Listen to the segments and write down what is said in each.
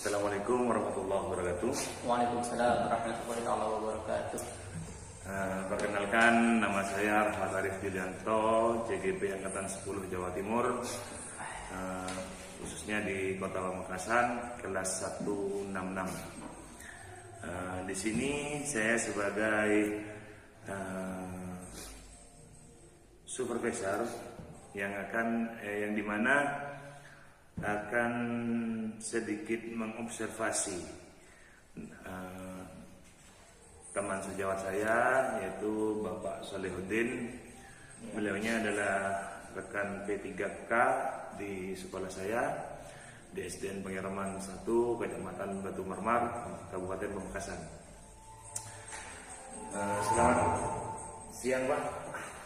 Assalamualaikum warahmatullahi wabarakatuh. Waalaikumsalam warahmatullahi wabarakatuh. Perkenalkan, nama saya Rahmat Arif Yulianto, CGP Angkatan 10 Jawa Timur, khususnya di Kota Pamekasan, kelas 166. Di sini saya sebagai supervisor yang dimana akan sedikit mengobservasi teman sejawat saya, yaitu Bapak Solihuddin. Beliaunya adalah rekan P3K di sekolah saya di SDN Pengiraman 1, Kecamatan Batu Marmar, Kabupaten Pamekasan. Selamat siang, Pak.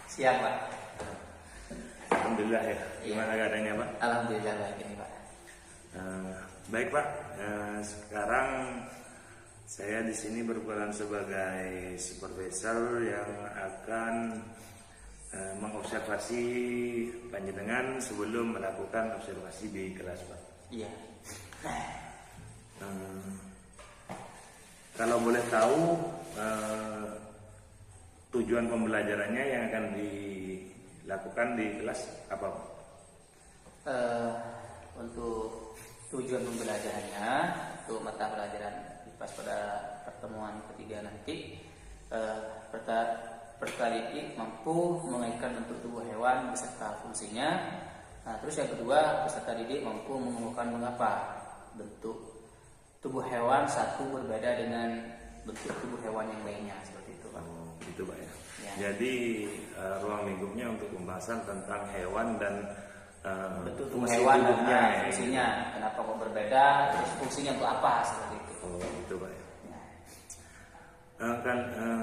Siang, Pak. Alhamdulillah ya. Gimana keadaannya, Pak? Alhamdulillah baik ini, Pak. Baik, Pak. Sekarang saya di sini berperan sebagai supervisor yang akan mengobservasi panjenengan sebelum melakukan observasi di kelas, Pak. Iya. Kalau boleh tahu tujuan pembelajarannya yang akan dilakukan di kelas apa, Pak? Untuk tujuan pembelajarannya, untuk mata pelajaran pas pada pertemuan ketiga nanti, pertama ini mampu mengaitkan bentuk tubuh hewan beserta fungsinya. Nah, terus yang kedua, peserta didik mampu menemukan mengapa bentuk tubuh hewan satu berbeda dengan bentuk tubuh hewan yang lainnya, seperti itu, Pak. Gitu, Pak ya. Ya. Jadi ruang lingkupnya untuk pembahasan tentang hewan dan bentuk tubuh fungsi hewan tubuhnya, dan fungsinya, kenapa kok berbeda, terus fungsinya untuk apa, seperti itu. Gitu, Pak ya.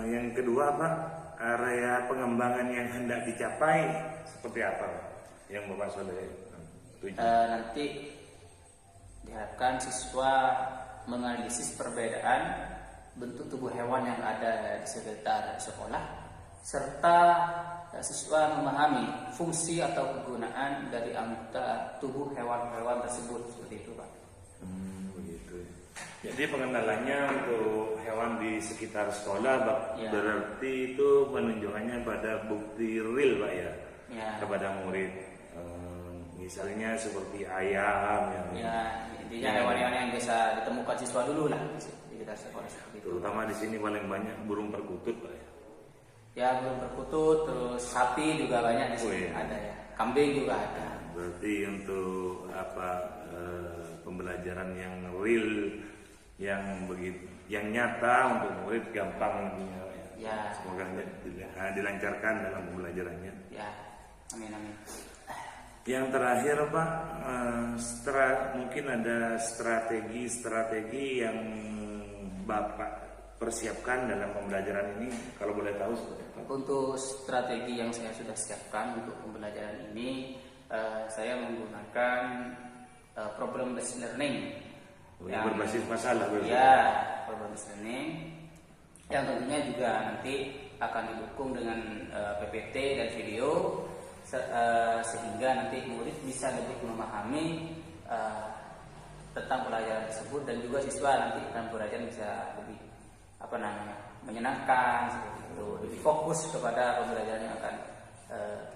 Yang kedua, Pak, area pengembangan yang hendak dicapai seperti apa, Pak? Yang Bapak Soleh tuju. Nanti diharapkan siswa menganalisis perbedaan bentuk tubuh hewan yang ada di sekitar sekolah, serta siswa memahami fungsi atau kegunaan dari anggota tubuh hewan-hewan tersebut, seperti itu, Pak. Begitu. Jadi pengenalannya untuk hewan di sekitar sekolah, Pak, Ya. berarti itu penunjukannya pada bukti real, Pak ya, Ya. kepada murid. Misalnya seperti ayam yang Intinya hewan-hewan yang bisa ditemukan siswa dulu lah di sekitar sekolah, seperti itu. terutama di sini paling banyak burung perkutut, Pak ya. Ya, burung perkutut, terus sapi juga banyak di sini. Ada ya. Kambing juga ada. Berarti untuk pembelajaran yang real, yang nyata untuk murid gampang nantinya, Pak ya. Ya. Semoga dilancarkan dalam pembelajarannya. Ya, amin. Yang terakhir, Pak, mungkin ada strategi yang Bapak persiapkan dalam pembelajaran ini, kalau boleh tahu seperti apa? Untuk strategi yang saya sudah siapkan untuk pembelajaran ini, saya menggunakan problem based learning. Yang berbasis masalah, ya, problem based learning yang tentunya juga nanti akan didukung dengan PPT dan video, sehingga nanti murid bisa lebih memahami tentang pelajaran tersebut, dan juga siswa nanti dalam pelajaran bisa lebih menyenangkan, seperti itu, lebih fokus kepada pembelajaran yang akan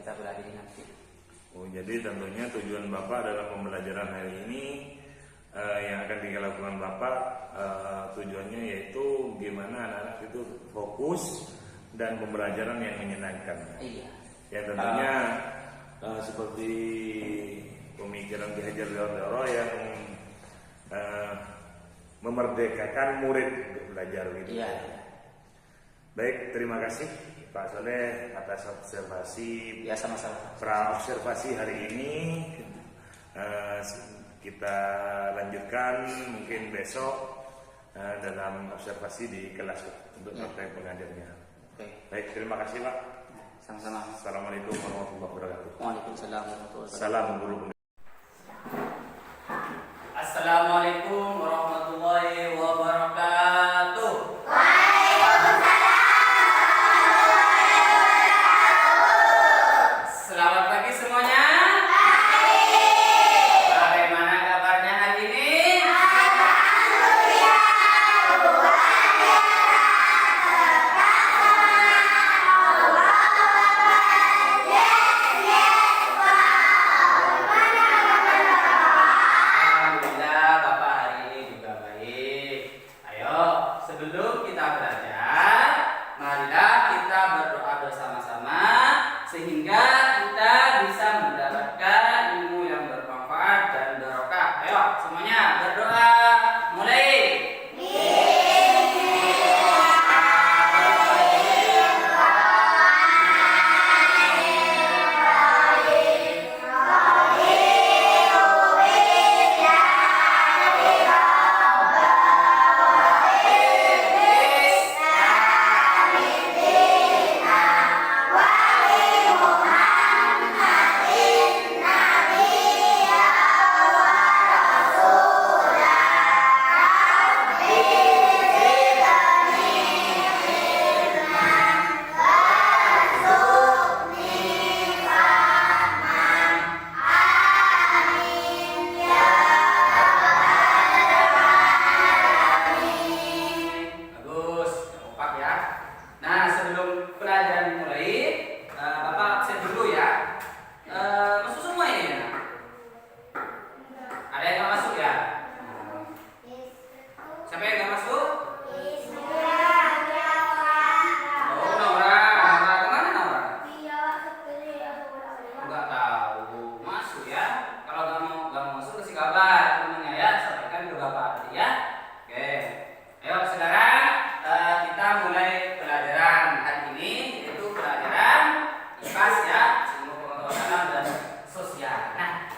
kita pelajari nanti. Jadi tentunya tujuan Bapak dalam pembelajaran hari ini yang akan dilakukan Bapak, tujuannya yaitu gimana anak-anak itu fokus dan pembelajaran yang menyenangkan. Iya. Ya tentunya seperti pemikiran Ki Hajar Dewantara yang memerdekakan murid untuk belajar gitu. Iya. Baik, terima kasih Pak Soleh atas observasi. Ya, sama-sama. Pra-observasi hari ini. Kita lanjutkan mungkin besok dalam observasi di kelas untuk praktek pengajarnya. Oke. Baik, terima kasih, Pak. Sama-sama. Assalamualaikum warahmatullahi wabarakatuh. Waalaikumsalam warahmatullahi wabarakatuh. Salam guru. Assalamualaikum warahmatullahi wabarakatuh. Selamat pagi semuanya. Bagaimana kabarnya hari ini? semuanya berdoa. Mulai.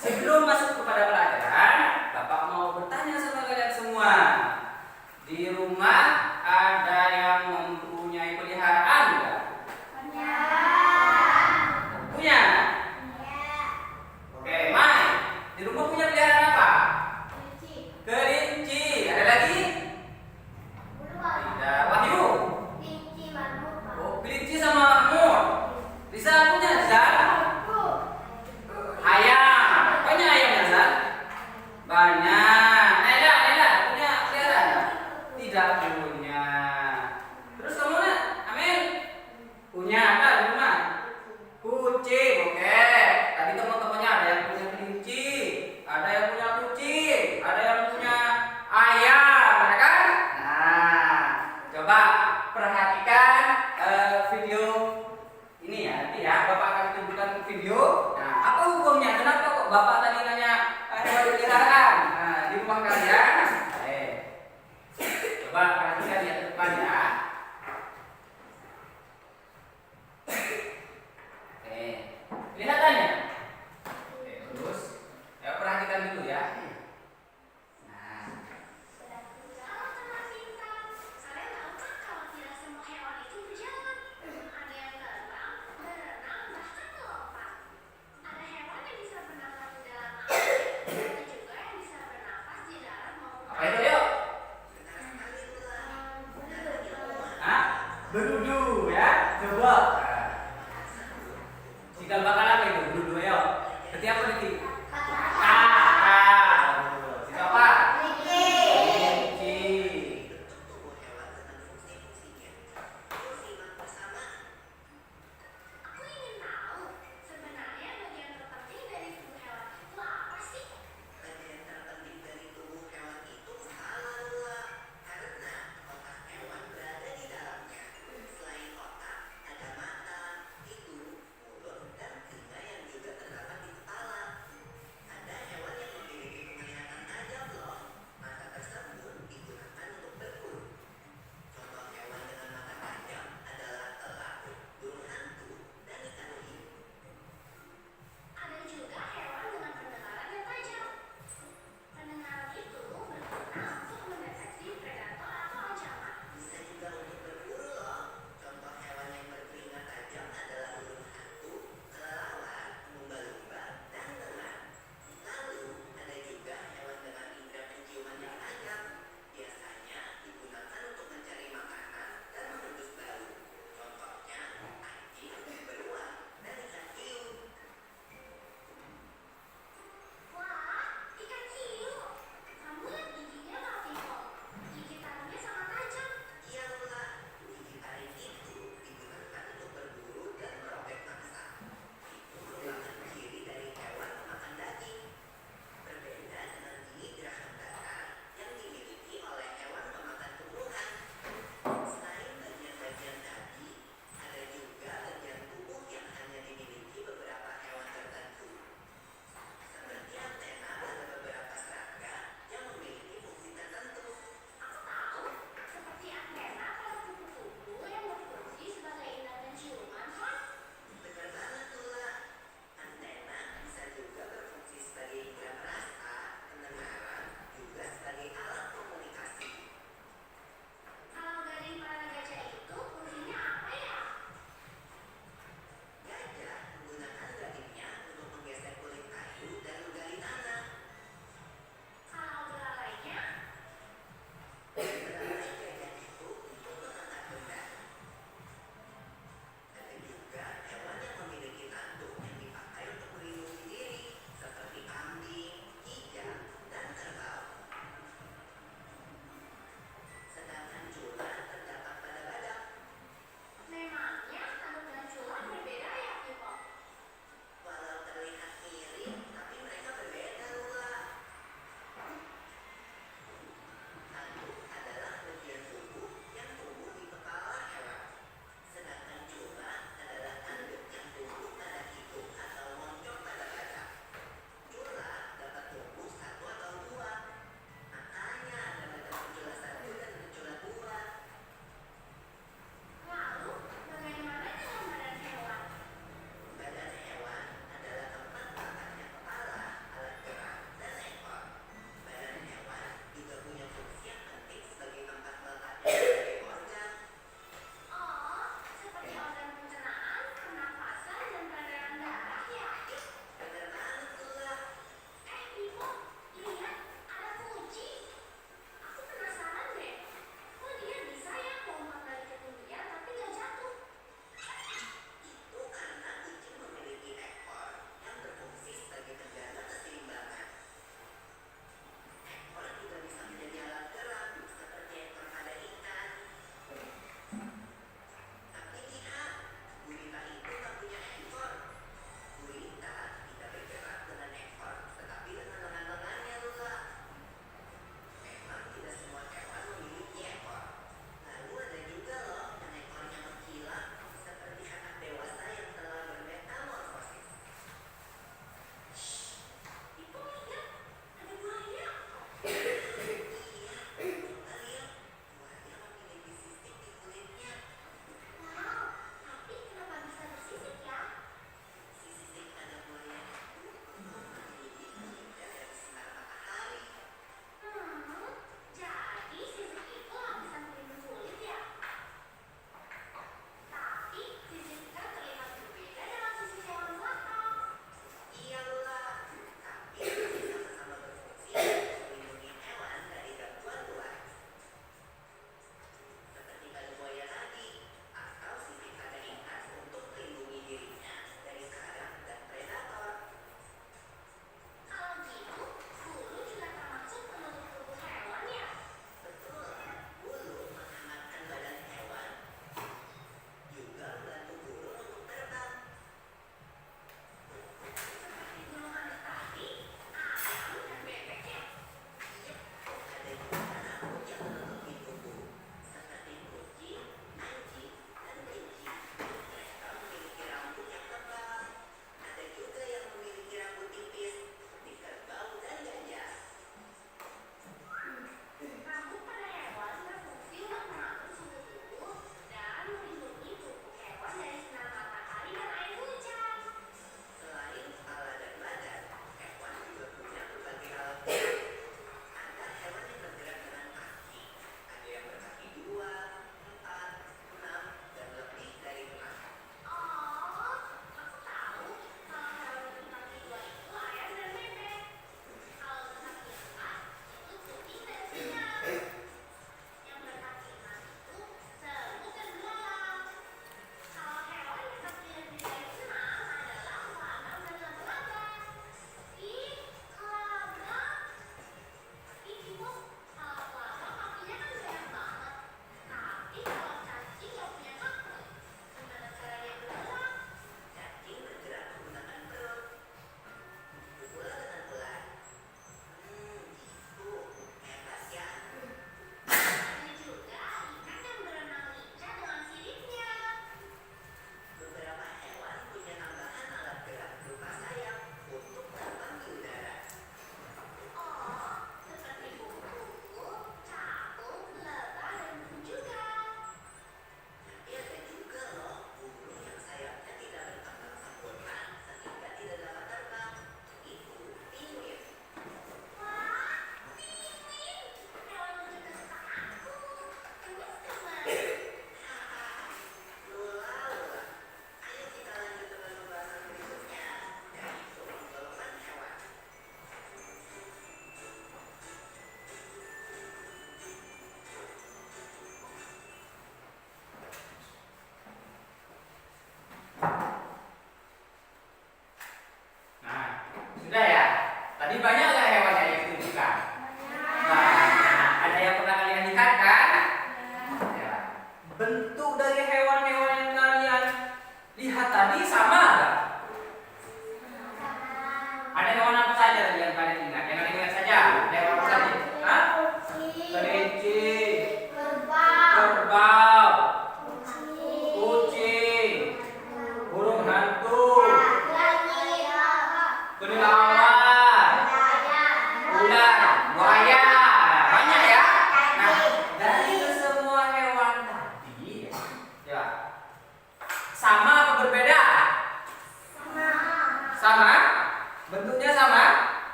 Sebelum masuk kepada pelajaran, Bapak mau bertanya sama kalian semua. Di rumah ada yang mempunyai peliharaan enggak? Punya? Oke, Mai. Di rumah punya peliharaan apa? Kelinci. Ada lagi? Tidak. Wahyu? Oh, kelinci sama marmut. Rizal punya Rizal? Ayam. Banyak ayamnya Rizal? Banyak. Nela punya peliharaan? Tidak punya. Terus kamu nak? Amin? Punya apa di rumah? Kucing. Oke. Tadi teman-temannya ada yang punya kelinci, ada yang punya kucing, ada yang punya ayam, ya kan? Nah, coba perhatikan video ini ya. Nanti ya Bapak akan tunjukkan video. Nah, apa hukumnya? Kenapa kok Bapak tadi nanya hewan peliharaan? Nah,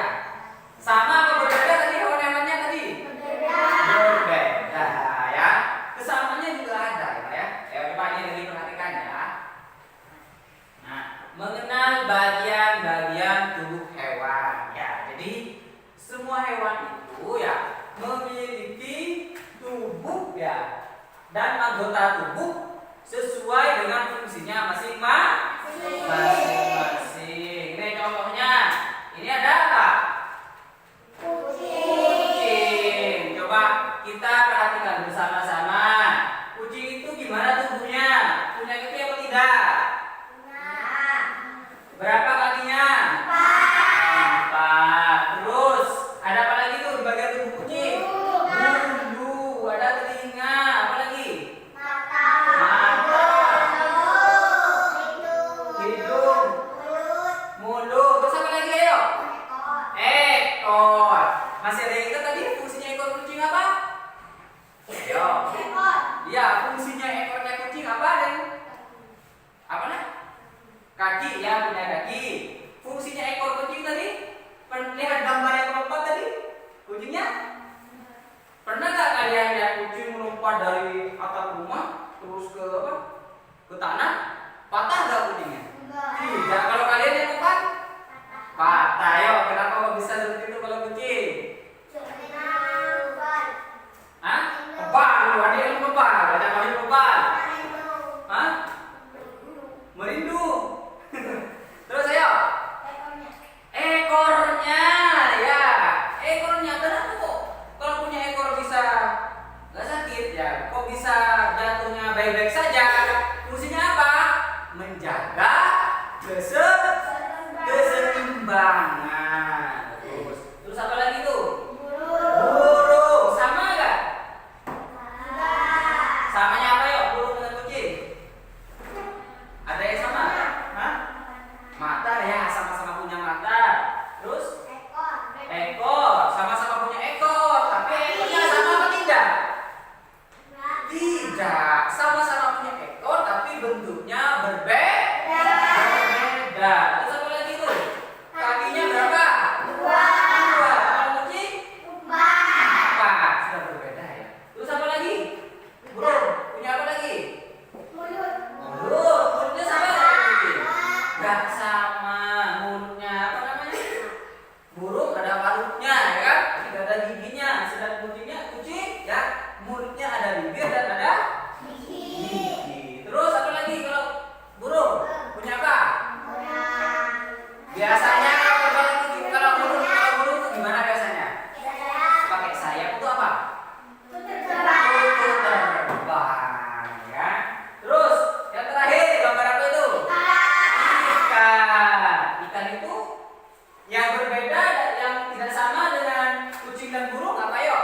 Ya. Sama apa berbeda tadi hewan-hewannya tadi? Berbeda ya. Kesamaannya juga ada ya. Ya coba ini diperhatikan ya. Nah, mengenal bagian-bagian tubuh hewan ya. Jadi semua hewan itu ya memiliki tubuh ya dan anggota tubuh sesuai dengan fungsinya masing-masing. Ini contohnya. Ini ada apa? Kucing. Coba kita perhatikan bersama-sama. Kucing itu gimana tubuhnya? Punya kaki apa tidak? Berapa kakinya? 4. Terus ada apa lagi tuh di bagian tubuh kucing? Bulu. Ada telinga. Apa lagi? Mata. Hidung. Mulut. Terus apa lagi ayo? Ekor. Masih ada yang ingat tadi fungsinya ekor kucing apa? Ayo. Iya, fungsinya ekornya kucing apa, Den? Apa nah? Kaki ya, punya kaki. Fungsinya ekor kucing tadi? Lihat gambar yang keempat tadi? Kucingnya? Pernah gak kalian lihat kucing melompat dari atap rumah terus ke apa? Ke tanah? Patah gak kucingnya? Tidak. Kalau kalian yang lompat? Patah. Ayo, kenapa kok bisa seperti itu kalau kucing? Hah? Kebal. Ada yang kebal. Ada yang kebal. Hah? Merindu. Terus ayo. Ekornya ya. Ekornya kenapa kok kalau punya ekor bisa nggak sakit ya? Kok bisa jatuhnya baik-baik saja? Fungsinya apa? Menjaga keseimbangan. Terus apa lagi tuh? Burung. Sama nggak? Samanya apa yuk? Burung dengan kucing? Ada yang sama? Hah? Mata ya, sama-sama punya mata. Terus? Ekor. Sama-sama punya ekor. Tapi ekornya sama apa tidak? Tidak. Sama-sama punya ekor, tapi bentuknya berbeda. Terus apa lagi tuh? Kakinya berapa? 2. Kalau kucing? 4. Sudah berbeda ya. Terus apa lagi? Burung. Punya apa lagi? Mulut. Mulutnya sama nggak dengan kucing? Nggak sama. Mulutnya apa namanya? Burung ada parutnya ya kan? Tidak ada giginya. Sedangkan kucing ya mulutnya ada bibir dan ada gigi. Terus apa lagi kalau burung? Punya apa? Biasanya kalau burung itu gimana biasanya? Pakai sayap itu apa? Terbang ya. Terus yang terakhir gambar apa itu? Ikan itu yang berbeda, yang tidak sama dengan kucing dan burung apa yuk?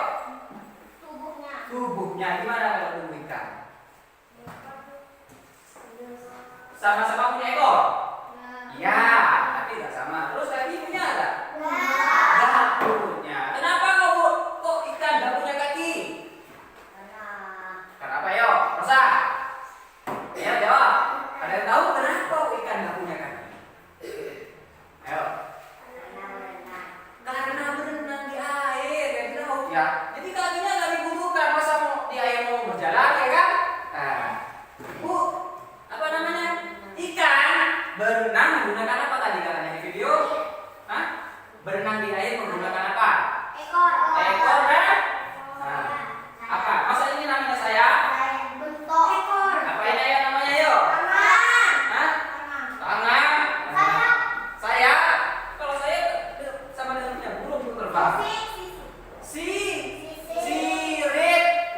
Tubuhnya gimana kalau tubuh ikan? Sama-sama punya ekor? Ya, tapi tidak sama. Terus kaki punya ada? Nggak punya. Kenapa kok ikan nggak punya kaki? Kenapa yuk? Rosa? Ya jawab. Ada yang tahu kenapa ikan nggak punya kaki? Ayo. Karena berenang di air ya di laut ya. Jadi kakinya nggak dibutuhkan. Masa mau di air mau berjalan ya kan? Nah, Bu, apa namanya? Ikan berenang menggunakan apa tadi katanya di video? Hah? Berenang di air menggunakan apa? Ekor kan? Nah, apa? Masa ini namanya saya? Apa ini ya namanya yuk? Hah? Tangan? Saya? Kalau saya sama dengan punya burung itu terbang. Sirip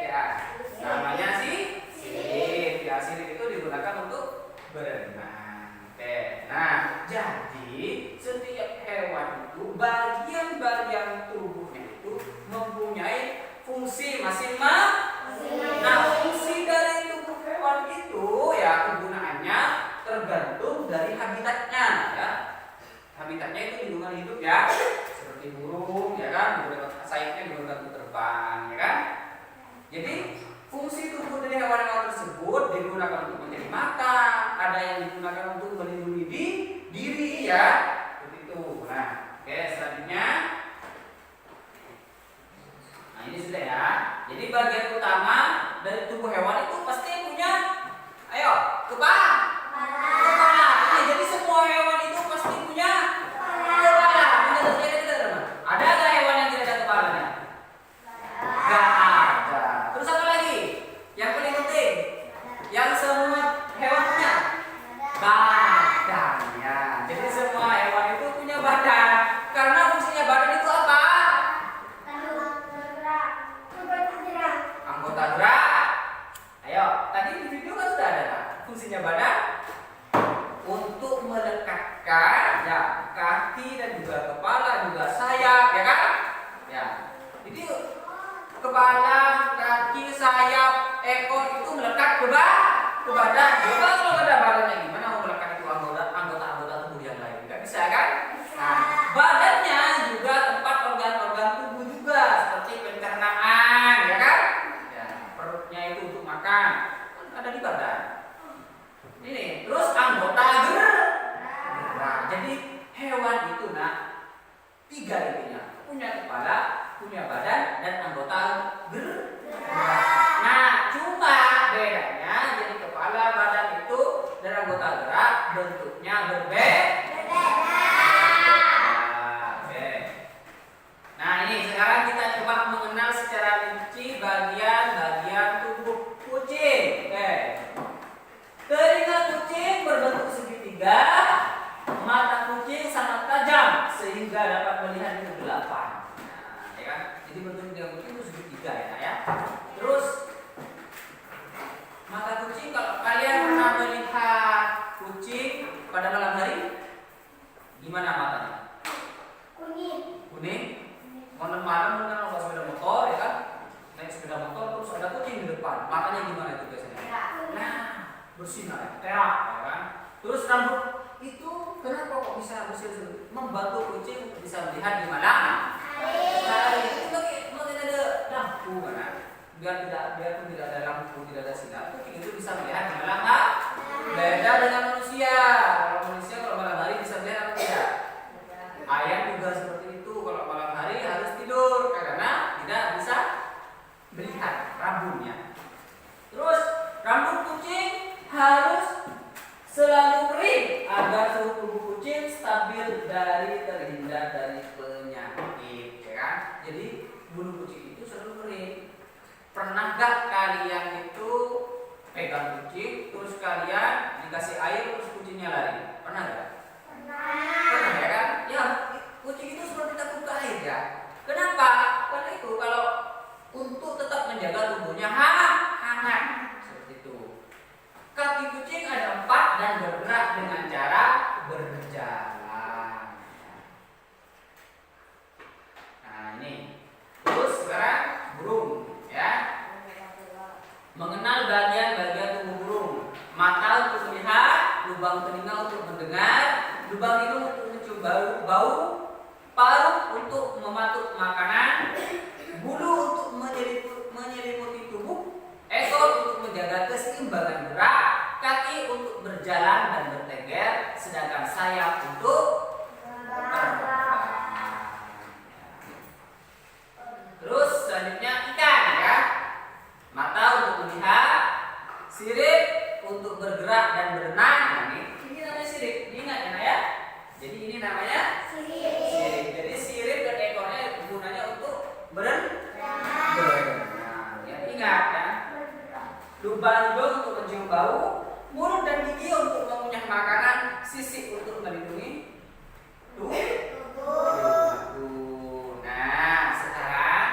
ya. Namanya sirip. Ya, sirip itu digunakan untuk berenang. Oke. Nah, jadi setiap hewan itu bagian-bagian tubuhnya itu mempunyai fungsi masing-masing. Nah, fungsi dari tubuh hewan itu ya kegunaannya tergantung dari habitatnya ya. Habitatnya itu lingkungan hidup ya, seperti burung ya kan, sayapnya digunakan untuk terbang ya kan. Jadi fungsi tubuh dari hewan-hewan tersebut digunakan untuk menjadi makan, ada yang digunakan untuk melindungi diri ya, seperti itu. Nah, oke selanjutnya. kepala, kaki, sayap, ekor itu melekat ke badan. Coba kalau nggak ada badannya gimana mau melekat itu anggota tubuh yang lain? Nggak bisa kan? Nah, badannya juga tempat organ-organ tubuh juga seperti pencernaan, ya kan? Ya, perutnya itu untuk makan, kan ada di badan. Ini terus anggota gerak. Jadi hewan itu tiga intinya, punya kepala, punya badan, dan anggota gerak. Nah, cuma bedanya jadi kepala, badan itu dan anggota gerak bentuknya berbeda. Oke. Nah, ini sekarang kita coba mengenal secara rinci bagian-bagian tubuh kucing. Oke. Telinga kucing berbentuk segitiga, mata kucing sangat tajam sehingga dapat melihat kegelapan. Nah, ya kan? Jadi bentuk telinga kucing itu segitiga ya. Terus mata kucing, kalau kalian pernah melihat kucing pada malam hari, gimana matanya? Kuning. Malam-malam kan kalau sepeda motor ya kan, naik sepeda motor terus ada kucing di depan, matanya gimana itu biasanya? Nah, bersinar, terang, ya kan? Terus rambut itu kenapa kok bisa bersinar? Membantu kucing untuk bisa melihat di malam hari. Itu mungkin ada lampu kan? Biar tidak ada lampu, tidak ada sinar, kucing itu bisa melihat di malam hari. Beda dengan manusia. Kalau manusia kalau malam hari bisa melihat apa tidak? Ayam juga seperti itu. Kalau malam hari harus tidur karena tidak bisa melihat rambutnya. Terus rambut kucing harus selalu kering agar suhu tubuh kucing stabil dari terhindar dari penyakit, ya kan? Jadi bulu kucing itu selalu kering. Pernah gak kalian itu pegang kucing terus kalian dikasih air terus kucingnya lari? Pernah gak? Pernah ya kan? Ya, kucing itu seperti takut ke air ya. Kenapa? Karena itu kalau untuk tetap menjaga tubuhnya hangat seperti itu. Kaki kucing ada 4 dan bergerak dengan cara berjalan. Nah ini. Terus sekarang burung ya. Mengenal bagian-bagian tubuh burung. Mata untuk melihat, lubang telinga untuk mendengar, lubang hidung untuk mencium bau, paruh untuk mematuk makanan, bulu untuk menyelimuti tubuh, ekor untuk menjaga keseimbangan gerak, kaki untuk berjalan dan bertengger, sedangkan sayap untuk terbang. Terus selanjutnya ikan ya. Mata untuk melihat, sirip untuk bergerak dan berenang. Nah, ini namanya sirip. Ingat ya. Jadi ini namanya sirip. Jadi sirip dan ekornya gunanya untuk berenang. Ya, ingat ya. Lubang hidung untuk mencium bau, mulut dan gigi untuk mengunyah makanan, sisik untuk melindungi tubuh. Nah, sekarang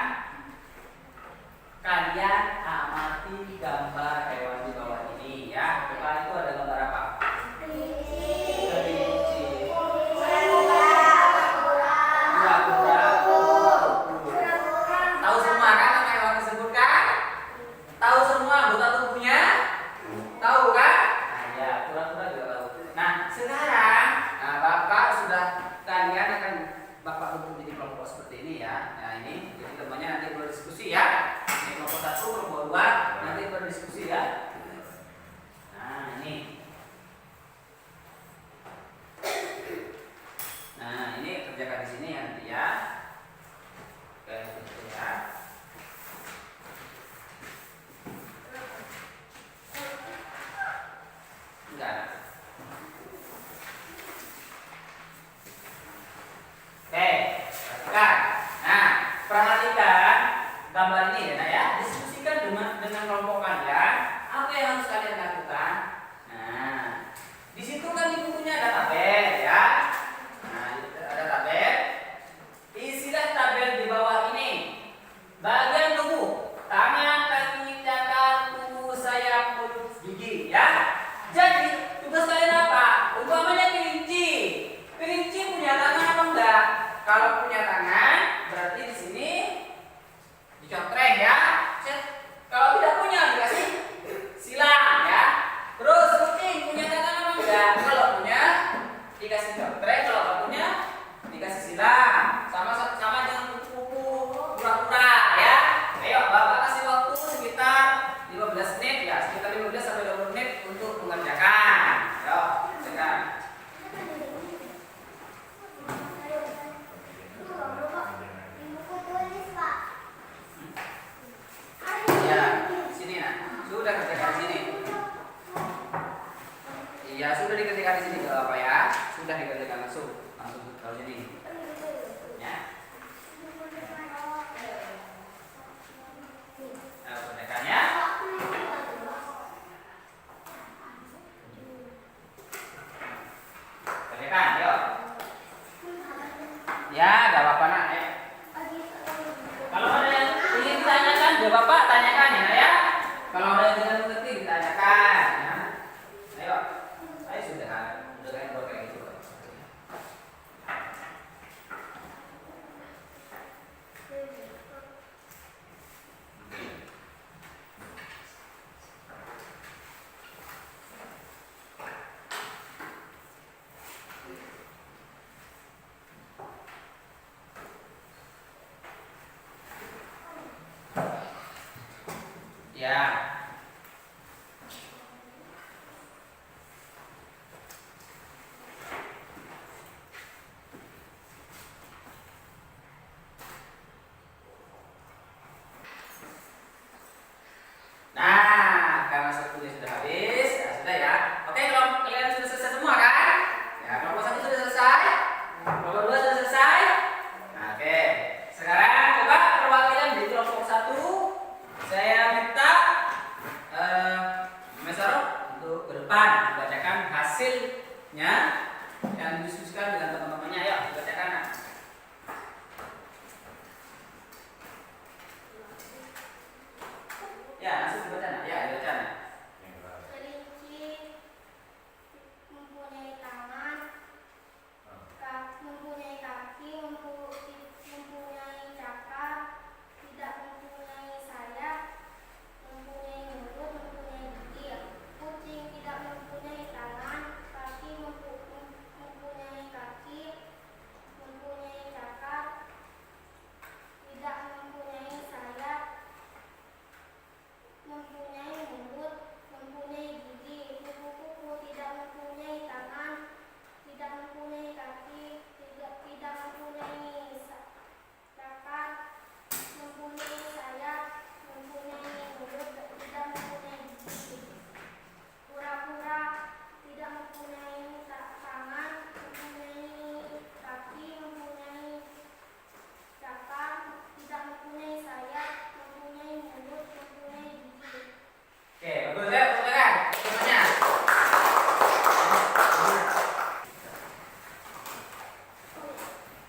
kalian amati gambar hewan di bawah ini ya. Coba itu ada gambar apa? Tahu semua kan apa hewan disebutkan? Tahu semua anggota tubuhnya? Tahu kan? Nah ya, kura-kura juga tahu. Nah sekarang, Bapak sudah, kalian akan Bapak bentuk jadi kelompok seperti ini ya. Nah ini, jadi temannya nanti berdiskusi ya. Ini kelompok 1, kelompok 2, nanti berdiskusi ya. Nah ini. Nah ini kerjakan di sini ya nanti ya. Oke, gitu ya. Enggak. Oke, perhatikan. Nah, perhatikan gambar ini ya, Nak ya. Diskusikan dengan Ya. Nah, karena waktunya sudah habis, ya sudah ya. Oke, kalau kalian sudah selesai semua kan? Ya, kelompok satu sudah selesai, kelompok dua sudah selesai. Nah, oke, sekarang coba perwakilan di kelompok satu, saya minta Mas Sarok untuk ke depan membacakan hasilnya dan didiskusikan dengan teman-temannya. Ayo, dibacakan. Nah. Ya, langsung dibaca. Nah. Ya, dibaca. Nah. Kelinci mempunyai tangan, mempunyai kaki, mempunyai cakar, tidak mempunyai sayap, mempunyai mulut, mempunyai gigi. Kucing tidak mempunyai tangan, mempunyai kaki, mempunyai cakar, tidak mempunyai sayap, mempunyai mulut, mempunyai gigi. Kupu-kupu tidak mempunyai tangan, tidak mempunyai kaki, tidak mempunyai cakar, mempunyai sayap, mempunyai mulut, tidak mempunyai gigi. Kura-kura tidak mempunyai tangan, mempunyai kaki, mempunyai cakar, tidak mempunyai sayap, mempunyai mulut, mempunyai gigi. Oke, bagus ya, teman-teman. Semuanya.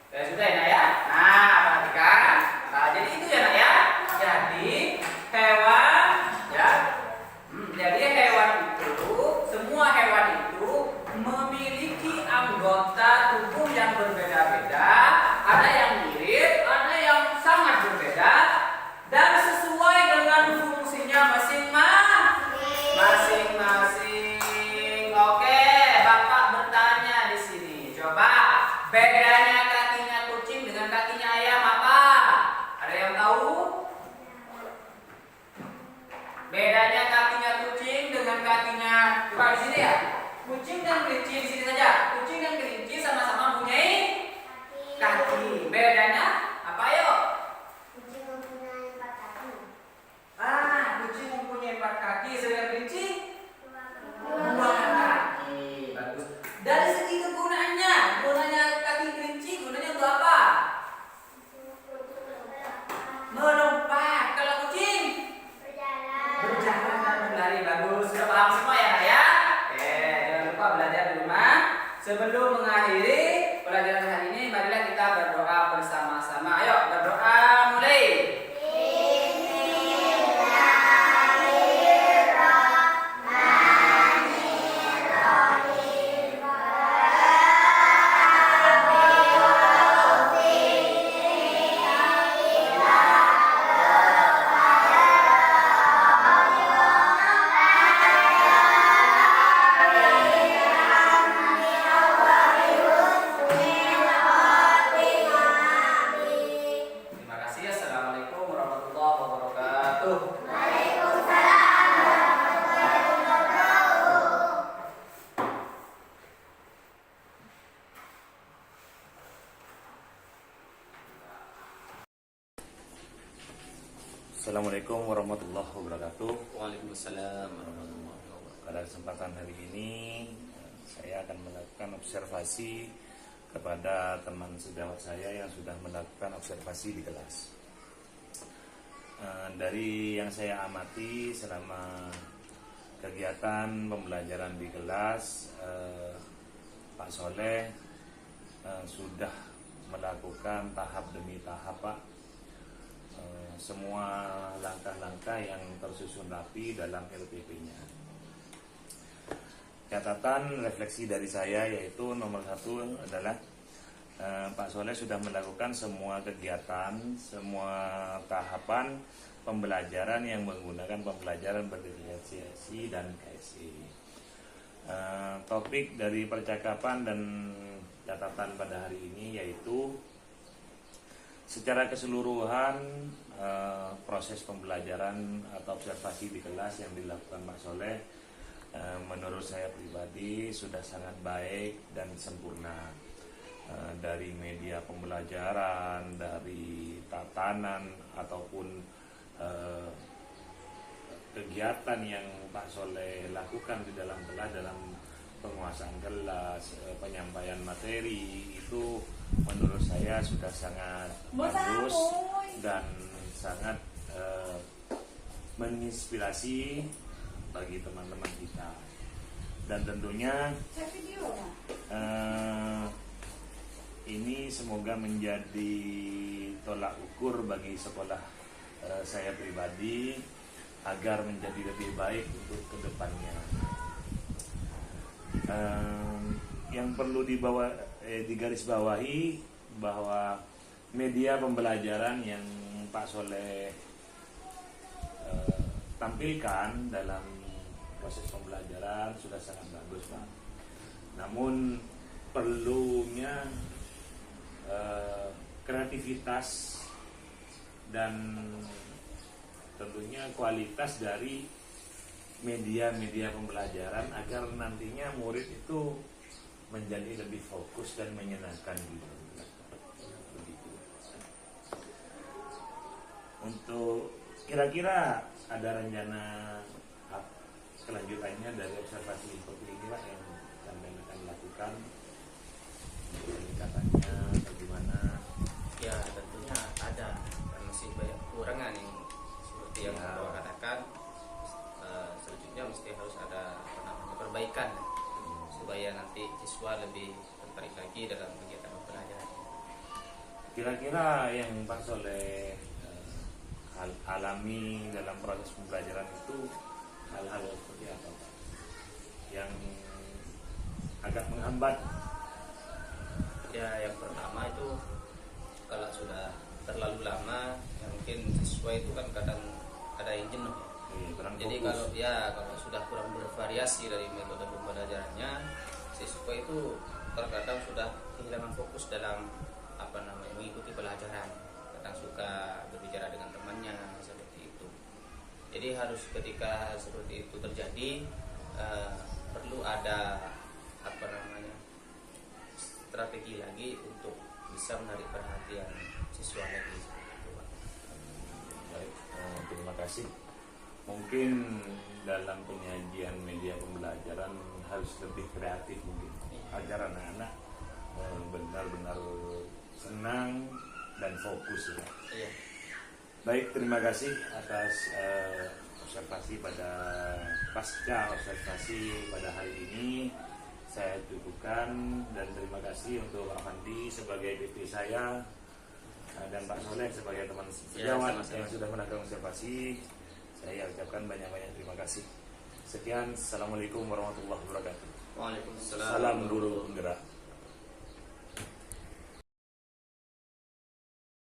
Ya sudah ya, Nak, ya. Nah, perhatikan. Nah, jadi itu ya, Nak, ya. Jadi hewan ya. Jadi hewan itu, semua hewan itu memiliki anggota tubuh yang berbeda-beda. Ada yang mirip, ada yang sangat berbeda dan sesuai dengan fungsinya masing-masing. Oke, Bapak bertanya di sini. Coba bedanya kakinya kucing dengan kakinya ayam apa? Ada yang tahu? Bedanya kakinya kucing dengan kakinya, coba di sini ya. Kucing dan kelinci di sini saja. Kucing dan kelinci sama-sama mempunyai kaki. Bedanya apa yuk? Kucing mempunyai 4 kaki. Kucing mempunyai 4 kaki, sedangkan kelinci Dua 2 kaki. Bagus. Dari segi kegunaannya, gunanya kaki kelinci, gunanya untuk apa? Melompat. Kalau kucing berjalan dan berlari. Bagus. Sudah paham semua ya, Nak, ya? Jangan lupa belajar di rumah. Sebelum mengakhiri pelajaran hari ini, marilah kita berdoa bersama-sama. Ayo, berdoa mulai. Terima kasih. Assalamualaikum warahmatullahi wabarakatuh. Assalamualaikum warahmatullahi wabarakatuh. Waalaikumsalam warahmatullahi wabarakatuh. Pada kesempatan hari ini saya akan melakukan observasi kepada teman sejawat saya yang sudah melakukan observasi di kelas. Dari yang saya amati selama kegiatan pembelajaran di kelas, Pak Soleh sudah melakukan tahap demi tahap, Pak, semua langkah-langkah yang tersusun rapi dalam LPP-nya. Catatan refleksi dari saya yaitu nomor 1 adalah Pak Soleh sudah melakukan semua kegiatan, semua tahapan pembelajaran yang menggunakan pembelajaran berdiferensiasi dan KSI. Topik dari percakapan dan catatan pada hari ini yaitu secara keseluruhan proses pembelajaran atau observasi di kelas yang dilakukan Pak Soleh menurut saya pribadi sudah sangat baik dan sempurna. Dari media pembelajaran, dari tatanan ataupun kegiatan yang Pak Soleh lakukan di dalam kelas, dalam penguasaan kelas, penyampaian materi, itu menurut saya sudah sangat bagus dan sangat menginspirasi bagi teman-teman kita. Dan tentunya ini semoga menjadi tolak ukur bagi sekolah saya pribadi agar menjadi lebih baik untuk kedepannya. Yang perlu digarisbawahi bahwa media pembelajaran yang Pak Soleh tampilkan dalam proses pembelajaran sudah sangat bagus, Pak. Namun perlunya kreativitas dan tentunya kualitas dari media-media pembelajaran agar nantinya murid itu menjadi lebih fokus dan menyenangkan gitu. Begitu. Untuk kira-kira ada rencana kelanjutannya dari observasi seperti ini Pak yang kalian akan lakukan, peningkatannya bagaimana? Ya tentunya ada, kan masih banyak kekurangan yang seperti yang Bapak katakan. Selanjutnya mesti harus ada perbaikan supaya nanti siswa lebih tertarik lagi dalam kegiatan pembelajaran. Kira-kira yang Pak Soleh alami dalam proses pembelajaran itu hal-hal seperti apa Pak? Yang agak menghambat? Ya yang pertama itu kalau sudah terlalu lama, ya mungkin siswa itu kan kadang ada yang jenuh. Jadi kalau sudah kurang bervariasi dari metode pembelajarannya, siswa itu terkadang sudah kehilangan fokus dalam mengikuti pelajaran. Kadang suka berbicara dengan temannya seperti itu. Jadi harus ketika seperti itu terjadi perlu ada strategi lagi untuk bisa menarik perhatian siswa lagi seperti itu, Pak. Baik, terima kasih. Mungkin dalam penyajian media pembelajaran harus lebih kreatif mungkin agar anak-anak benar-benar senang dan fokus ya. Iya. Baik, terima kasih atas observasi pasca observasi pada hari ini. Saya cukupkan dan terima kasih untuk Pak Fandi sebagai BP saya dan Pak Soleh sebagai teman sejawat yang sudah melakukan observasi. Saya ucapkan banyak-banyak terima kasih. Sekian, assalamualaikum warahmatullahi wabarakatuh. Waalaikumsalam. Salam guru penggerak.